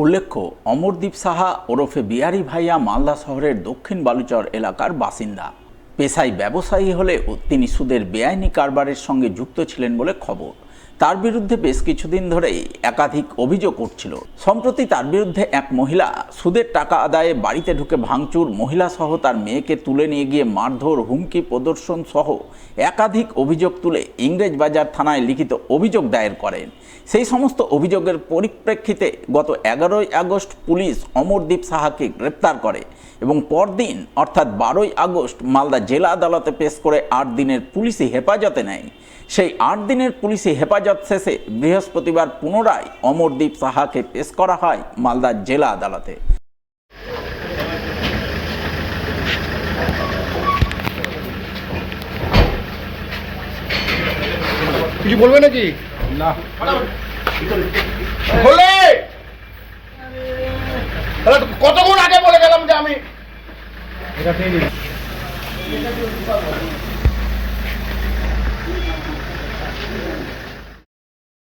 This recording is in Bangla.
উল্লেখ্য, অমরদীপ সাহা ওরফে বিহারী ভাইয়া মালদা শহরের দক্ষিণ বালুচর এলাকার বাসিন্দা। পেশায় ব্যবসায়ী হলেও তিনি সুদের বেআইনি কারবারের সঙ্গে যুক্ত ছিলেন বলে খবর। তার বিরুদ্ধে বেশ কিছুদিন ধরেই একাধিক অভিযোগ উঠছিল। সম্প্রতি তার বিরুদ্ধে এক মহিলা সুদের টাকা আদায়ে বাড়িতে ঢুকে ভাঙচুর, মহিলা সহ তার মেয়েকে তুলে নিয়ে গিয়ে মারধর, হুমকি প্রদর্শন সহ একাধিক অভিযোগ তুলে ইংরেজবাজার থানায় লিখিত অভিযোগ দায়ের করেন। সেই সমস্ত অভিযোগের পরিপ্রেক্ষিতে গত 11ই আগস্ট পুলিশ অমরদীপ সাহাকে গ্রেপ্তার করে এবং পরদিন অর্থাৎ 12ই আগস্ট মালদা জেলা আদালতে পেশ করে 8 দিনের পুলিশি হেফাজতে নেয়। সেই 8 দিনের পুলিশি হেফাজত শেষে বৃহস্পতিবার পুনরায় অমরদীপ সাহাকে পেশ করা হয় মালদা জেলা আদালতে। কিছু বলবে নাকি? না বলে কতক্ষণ আগে বলে গেলাম যে আমি